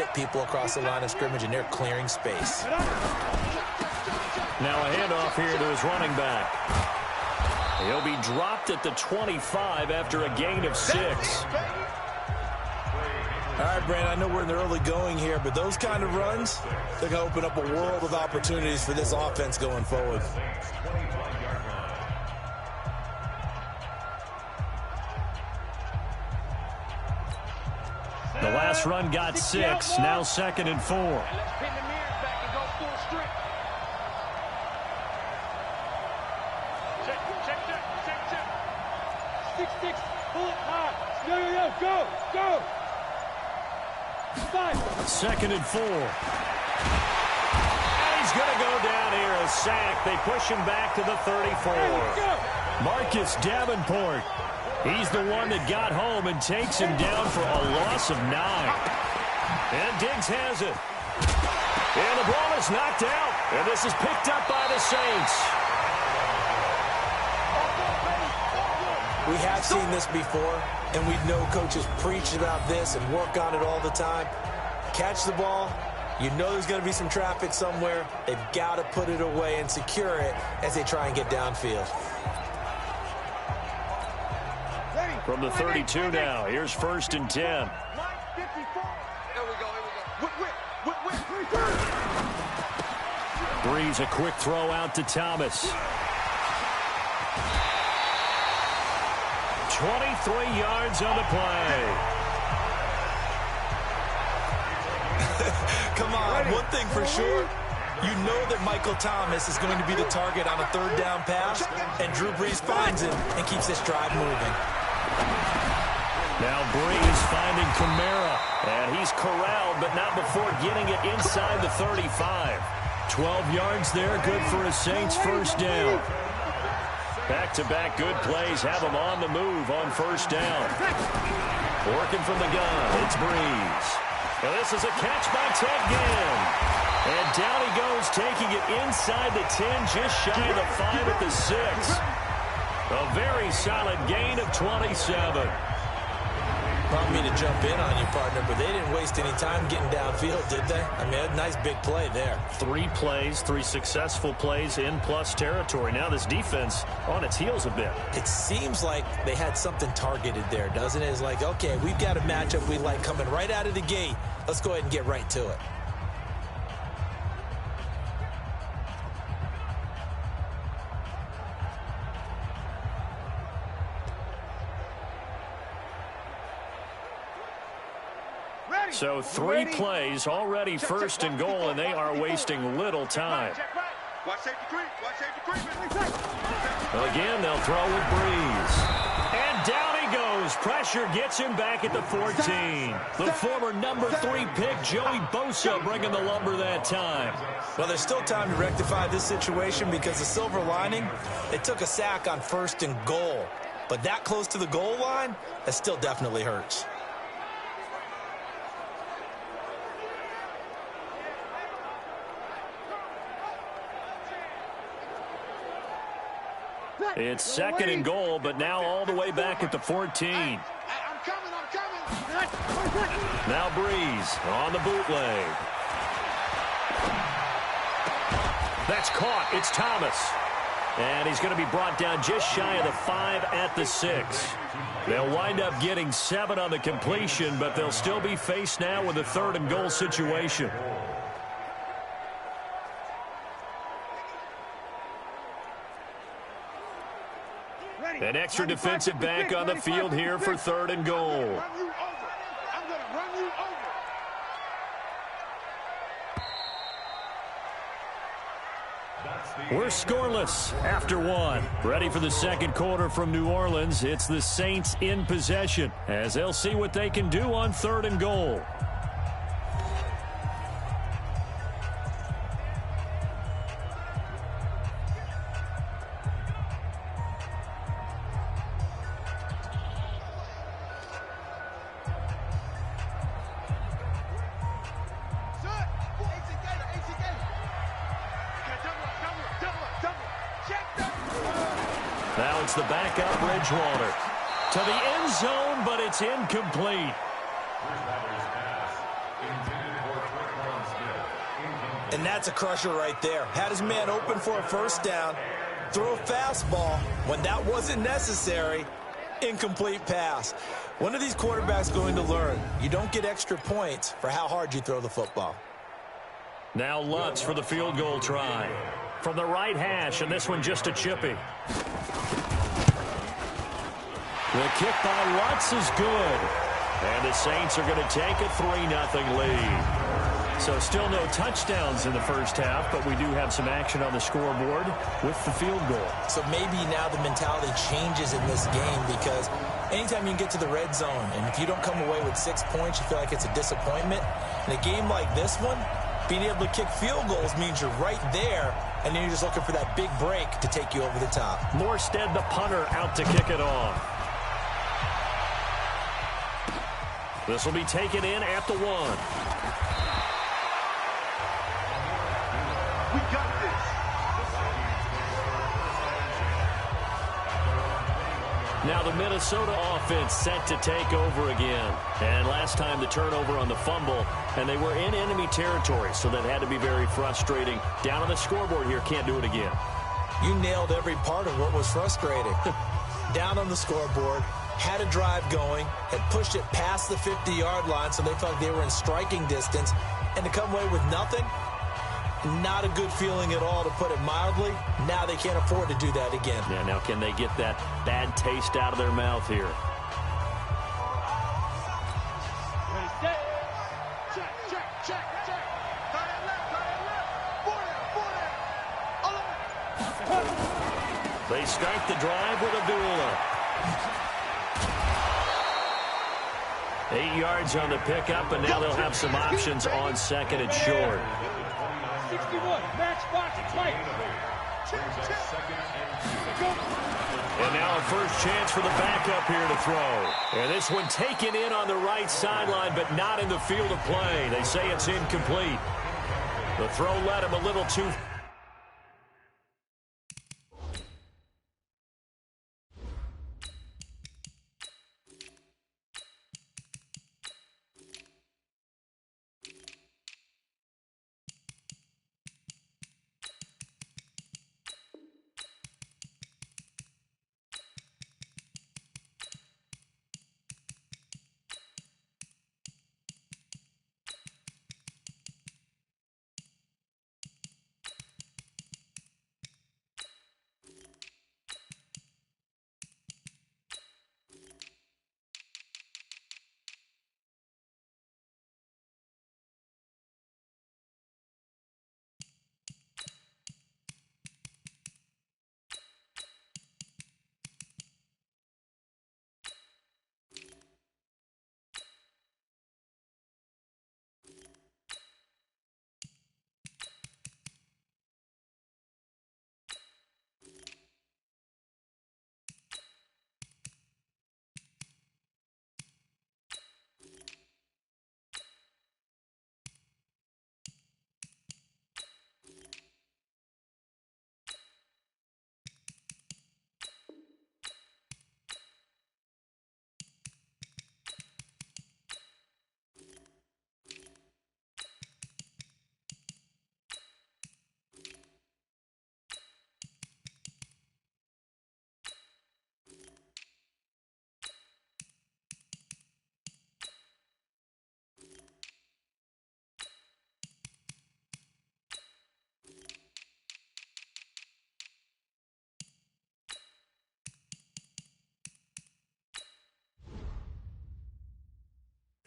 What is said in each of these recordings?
hit people across the line of scrimmage, and they're clearing space. Now a handoff here to his running back. He'll be dropped at the 25 after a gain of 6. All right, Brandon, I know we're in the early going here, but those kind of runs, they're going to open up a world of opportunities for this offense going forward. The last run got 6, now 2nd and 4. Let's pin the mirrors back and go full strip. Check. 6-6, pull it hard. Yo, go. 2nd and 4. And he's going to go down here, a sack. They push him back to the 34. Marcus Davenport. He's the one that got home and takes him down for a loss of 9. And Diggs has it. And the ball is knocked out. And this is picked up by the Saints. We have seen this before, and we know coaches preach about this and work on it all the time. Catch the ball. You know there's going to be some traffic somewhere. They've got to put it away and secure it as they try and get downfield. From the 32 now, here's 1st and 10. Here we go. Breeze, a quick throw out to Thomas. 23 yards on the play. Come on, one thing for sure. You know that Michael Thomas is going to be the target on a 3rd down pass, and Drew Brees finds him and keeps this drive moving. Now Breeze finding Kamara, and he's corralled, but not before getting it inside the 35. 12 yards there, good for a Saints 1st down. Back-to-back good plays have him on the move on 1st down. Working from the gun, it's Breeze. Now this is a catch by Ted Ginn. And down he goes, taking it inside the 10, just shy of the 5 at the 6. A very solid gain of 27. Brought me to jump in on you, partner, but they didn't waste any time getting downfield, did they? I mean, a nice big play there. 3 plays, 3 successful plays in plus territory. Now this defense on its heels a bit. It seems like they had something targeted there, doesn't it? It's like, okay, we've got a matchup we like coming right out of the gate. Let's go ahead and get right to it. So 3 plays already 1st and goal, and they are wasting little time. Well, again, they'll throw with Breeze. And down he goes. Pressure gets him back at the 14. The former number 3 pick, Joey Bosa, bringing the lumber that time. Well, there's still time to rectify this situation because the silver lining, they took a sack on 1st and goal. But that close to the goal line, that still definitely hurts. It's 2nd and goal, but now all the way back at the 14. I'm coming. Now Breeze on the bootleg. That's caught. It's Thomas. And he's going to be brought down just shy of the 5 at the 6. They'll wind up getting 7 on the completion, but they'll still be faced now with a 3rd and goal situation. An extra defensive back on the field here for 3rd and goal. We're scoreless after 1. Ready for the 2nd quarter from New Orleans. It's the Saints in possession as they'll see what they can do on 3rd and goal. Now it's the backup Bridgewater to the end zone, but it's incomplete. And that's a crusher right there. Had his man open for a first down, throw a fastball when that wasn't necessary, incomplete pass. When are these quarterbacks going to learn? You don't get extra points for how hard you throw the football. Now Lutz for the field goal try. From the right hash, and this one just a chippy. The kick by Lutz is good. And the Saints are going to take a 3-0 lead. So still no touchdowns in the first half, but we do have some action on the scoreboard with the field goal. So maybe now the mentality changes in this game, because anytime you can get to the red zone, and if you don't come away with 6 points, you feel like it's a disappointment. In a game like this one, being able to kick field goals means you're right there, and then you're just looking for that big break to take you over the top. Morstead, the punter, out to kick it off. This will be taken in at the 1. We got this. Now the Minnesota offense set to take over again. And last time the turnover on the fumble, and they were in enemy territory, so that had to be very frustrating. Down on the scoreboard here, can't do it again. You nailed every part of what was frustrating. Down on the scoreboard, had a drive going, had pushed it past the 50-yard line, so they felt like they were in striking distance, and to come away with nothing, not a good feeling at all, to put it mildly. Now they can't afford to do that again. Yeah, now can they get that bad taste out of their mouth here? Ready, set. Check, check, check, check. Tight left, tight left. Forward, forward. They start the drive with Abdullah. 8 yards on the pickup, and now they'll have some options on second and short. 61, match box, tight. And now a first chance for the backup here to throw. And this one taken in on the right sideline, but not in the field of play. They say it's incomplete. The throw led him a little too far.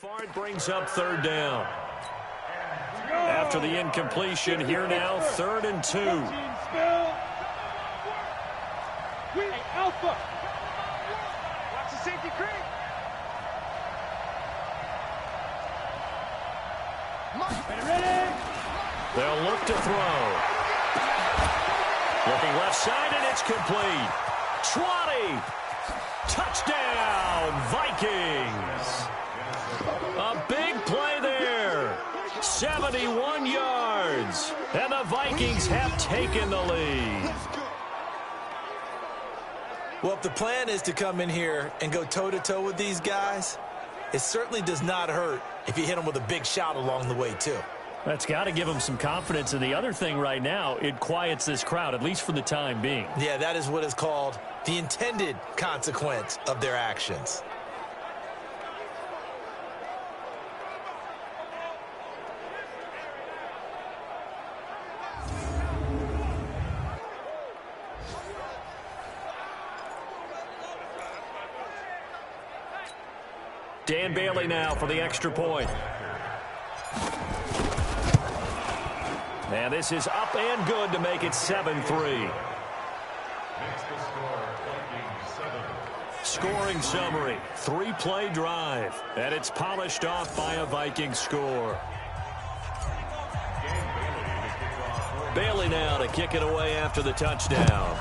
Fard brings up third down. After the incompletion, here now, 3rd and 2. Hey, Alpha. Watch the safety creep. Ready? They'll look to throw. Looking left side, and it's complete. 20. Touchdown, Vikings. A big play there. 71 yards. And the Vikings have taken the lead. Well, if the plan is to come in here and go toe-to-toe with these guys, it certainly does not hurt if you hit them with a big shot along the way, too. That's got to give them some confidence. And the other thing right now, it quiets this crowd, at least for the time being. Yeah, that is what is called the intended consequence of their actions. Dan Bailey now for the extra point. And this is up and good to make it 7-3. Scoring summary, 3-play drive, and it's polished off by a Viking score. Bailey now to kick it away after the touchdown.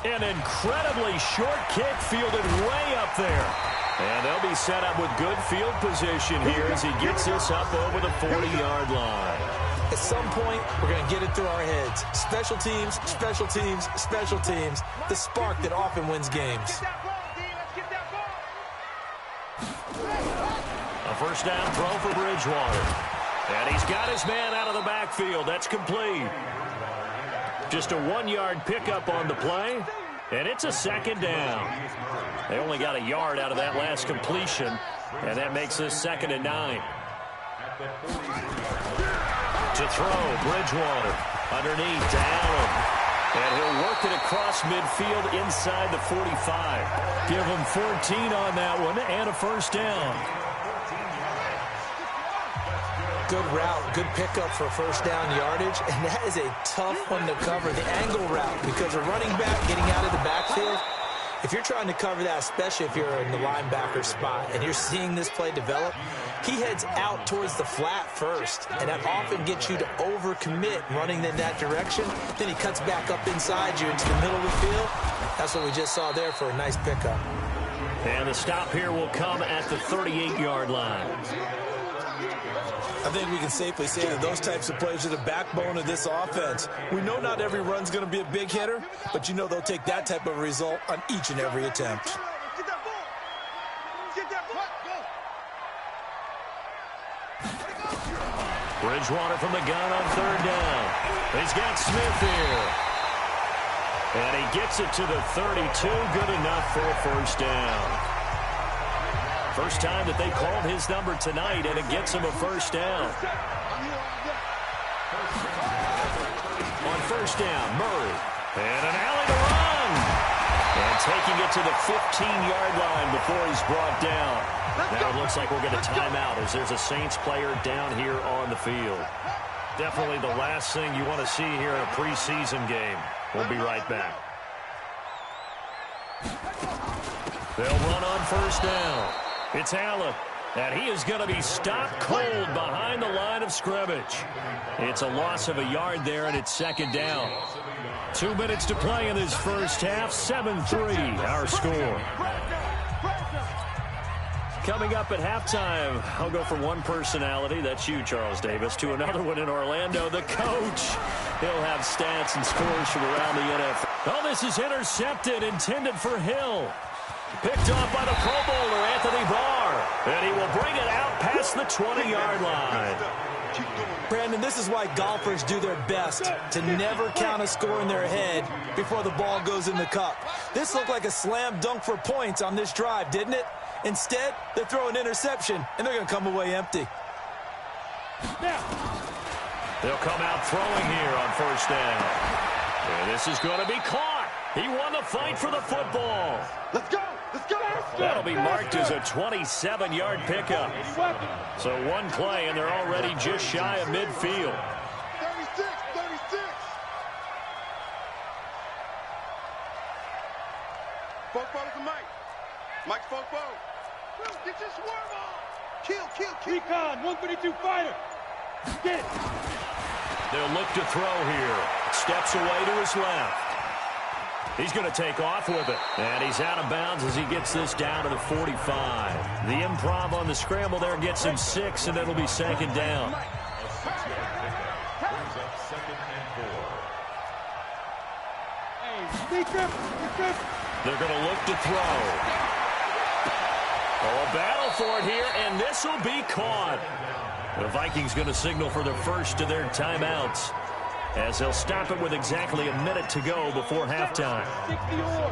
An incredibly short kick fielded way up there. And they'll be set up with good field position here as he gets this up over the 40-yard line. At some point, we're going to get it through our heads. Special teams, special teams, special teams. The spark that often wins games. A first down throw for Bridgewater. And he's got his man out of the backfield. That's complete. Just a 1-yard pickup on the play, and it's a second down. They only got a yard out of that last completion, and that makes this 2nd and 9. To throw, Bridgewater underneath to Allen. And he'll work it across midfield inside the 45. Give him 14 on that one and a first down. Good route, good pickup for first down yardage, and that is a tough one to cover. The angle route, because a running back getting out of the backfield, if you're trying to cover that, especially if you're in the linebacker spot and you're seeing this play develop, he heads out towards the flat first, and that often gets you to overcommit running in that direction. Then he cuts back up inside you into the middle of the field. That's what we just saw there for a nice pickup. And the stop here will come at the 38-yard line. I think we can safely say that those types of plays are the backbone of this offense. We know not every run's going to be a big hitter, but you know they'll take that type of result on each and every attempt. Bridgewater from the gun on 3rd down. He's got Smith here. And he gets it to the 32. Good enough for a first down. First time that they called his number tonight, and it gets him a first down. On first down, Murray. And an alley to run. And taking it to the 15-yard line before he's brought down. Now it looks like we'll get a timeout as there's a Saints player down here on the field. Definitely the last thing you want to see here in a preseason game. We'll be right back. They'll run on first down. It's Allen, and he is going to be stopped cold behind the line of scrimmage. It's a loss of a yard there, and it's 2nd down. 2 minutes to play in this first half. 7-3, our score. Coming up at halftime, I'll go from one personality, that's you, Charles Davis, to another one in Orlando, the coach. He'll have stats and scores from around the NFL. Oh, this is intercepted, intended for Hill. Picked off by the Pro Bowler, Anthony Barr. And he will bring it out past the 20-yard line. Brandon, this is why golfers do their best to never count a score in their head before the ball goes in the cup. This looked like a slam dunk for points on this drive, didn't it? Instead, they throw an interception, and they're going to come away empty. They'll come out throwing here on first down. And this is going to be caught. He won the fight for the football. Let's go. Let's go. That'll be marked as a 27-yard pickup. So one play, and they're already just shy of midfield. 36. Football to Mike. Mike football. Get your swerve on. Kill. Recon, 132 fighter. Get it. They'll look to throw here. Steps away to his left. He's going to take off with it. And he's out of bounds as he gets this down to the 45. The improv on the scramble there gets him 6, and it'll be 2nd down. They're going to look to throw. Oh, a battle for it here, and this will be caught. The Vikings going to signal for the first of their timeouts, as they'll stop it with exactly a minute to go before halftime. 60 or.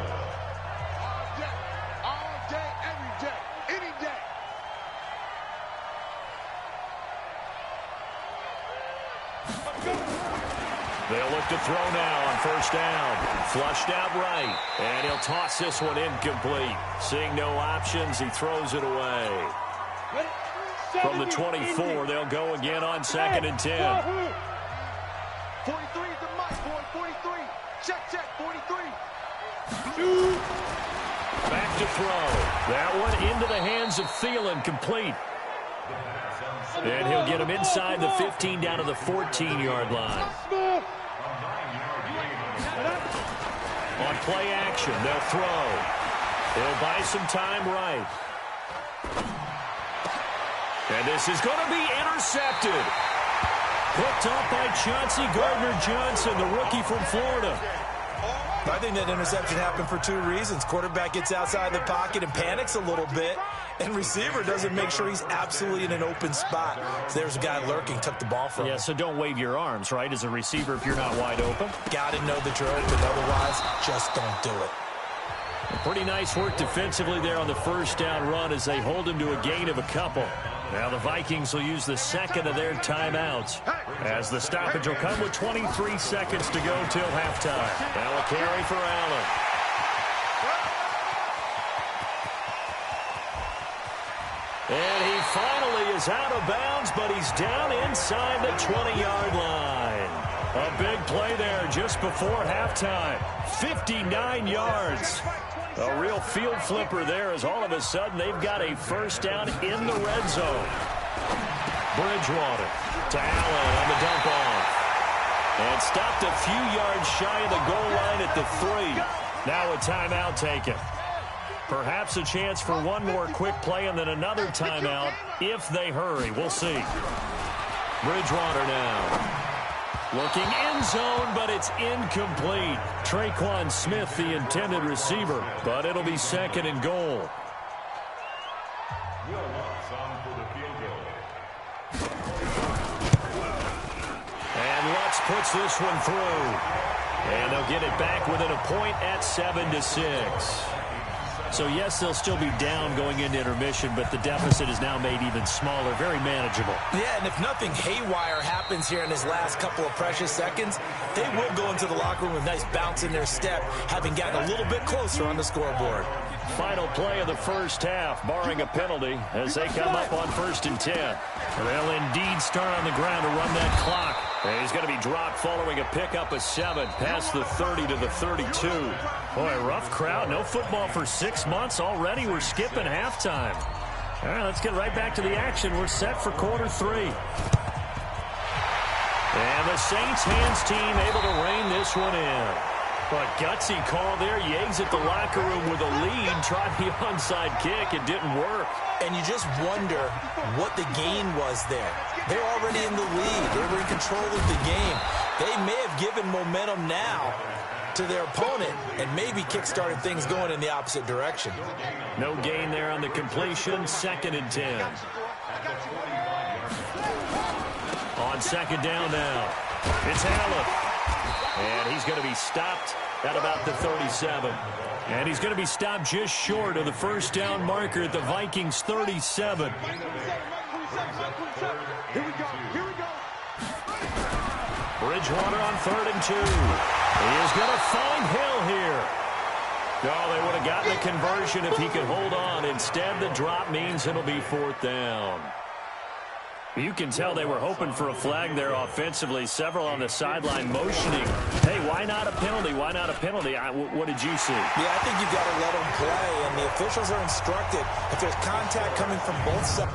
All day, every day, any day. They'll look to throw now on first down. Flushed out right, and he'll toss this one incomplete. Seeing no options, he throws it away. From the 24, they'll go again on 2nd and 10. 43 is the mark, boy. 43. Check, 43. Back to throw. That one into the hands of Thielen, complete. And he'll get him inside the 15 down to the 14-yard line. On play action, they'll throw. They'll buy some time right. And this is going to be intercepted. Picked up by Chauncey Gardner-Johnson, the rookie from Florida. I think that interception happened for two reasons. Quarterback gets outside the pocket and panics a little bit, and receiver doesn't make sure he's absolutely in an open spot. So there's a guy lurking, took the ball from him. Yeah, so don't wave your arms, right, as a receiver if you're not wide open. Got to know that you're open, otherwise just don't do it. Pretty nice work defensively there on the first down run as they hold him to a gain of a couple. Now the Vikings will use the second of their timeouts, as the stoppage will come with 23 seconds to go till halftime. Now a carry for Allen. And he finally is out of bounds, but he's down inside the 20-yard line. A big play there just before halftime. 59 yards. A real field flipper there, as all of a sudden they've got a first down in the red zone. Bridgewater to Allen on the dump off. And stopped a few yards shy of the goal line at the 3. Now a timeout taken. Perhaps a chance for one more quick play and then another timeout if they hurry. We'll see. Bridgewater now. Looking end zone, but it's incomplete. Traquan Smith, the intended receiver, but it'll be 2nd and goal. And Lutz puts this one through. And they'll get it back within a point at 7-6. So, yes, they'll still be down going into intermission, but the deficit is now made even smaller, very manageable. Yeah, and if nothing haywire happens here in his last couple of precious seconds, they will go into the locker room with a nice bounce in their step, having gotten a little bit closer on the scoreboard. Final play of the first half, barring a penalty, as they come up on 1st and 10. They'll indeed start on the ground to run that clock. And he's going to be dropped following a pickup of 7 past the 30 to the 32. Boy, rough crowd. No football for 6 months already. We're skipping halftime. All right, let's get right back to the action. We're set for quarter 3. And the Saints hands team able to rein this one in. But gutsy call there. Yates at the locker room with a lead. Tried the onside kick. It didn't work. And you just wonder what the gain was there. They're already in the lead. They were in control of the game. They may have given momentum now to their opponent and maybe kick-started things going in the opposite direction. No gain there on the completion. 2nd and 10. On 2nd down now. It's Allen. And he's going to be stopped at about the 37. And he's going to be stopped just short of the first down marker at the Vikings 37. Here we go. Bridgewater on 3rd and 2. He is going to find Hill here. No, they would have gotten the conversion if he could hold on. Instead, the drop means it'll be 4th down. You can tell they were hoping for a flag there offensively. Several on the sideline motioning. Hey, why not a penalty? Why not a penalty? What did you see? Yeah, I think you've got to let them play, and the officials are instructed if there's contact coming from both sides.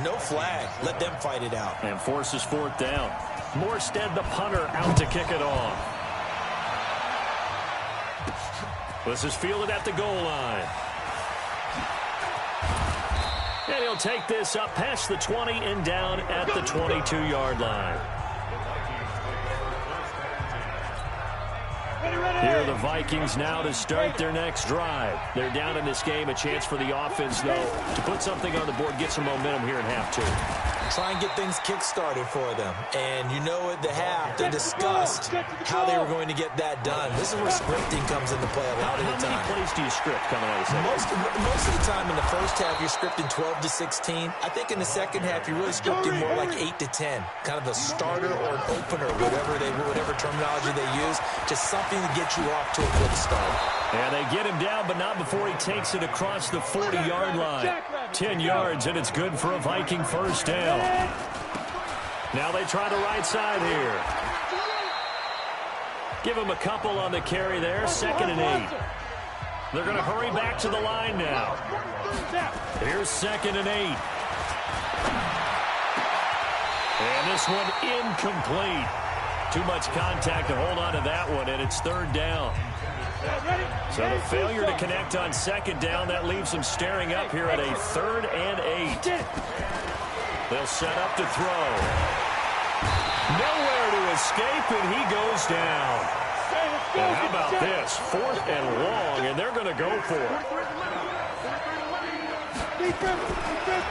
No flag. Let them fight it out. And forces fourth down. Morstead, the punter, out to kick it off. This is fielded at the goal line. And he'll take this up past the 20 and down at the 22-yard line. Here are the Vikings now to start their next drive. They're down in this game. A chance for the offense, though, to put something on the board, get some momentum here in half two. Try and get things kick-started for them. And you know at the half, they discussed how they were going to get that done. This is where scripting comes into play a lot of the time. How many plays do you script coming out of the second? Most of the time in the first half, you're scripting 12 to 16. I think in the second half, you're really scripting more like 8 to 10. Kind of a starter or an opener, whatever terminology they use. Just something to get you off to a quick start. And they get him down, but not before he takes it across the 40-yard line. 10 yards, and it's good for a Viking first down. Now they try the right side here. Give him a couple on the carry there. 2nd and 8. They're going to hurry back to the line now. Here's 2nd and 8. And this one incomplete. Too much contact to hold on to that one, and it's 3rd down. So the failure to connect on 2nd down, that leaves them staring up here at a 3rd and 8. They'll set up to throw. Nowhere to escape, and he goes down. And how about this? 4th and long, and they're going to go for it.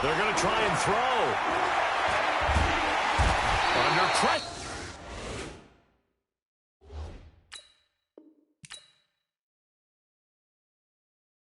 They're going to try and throw. Under pressure.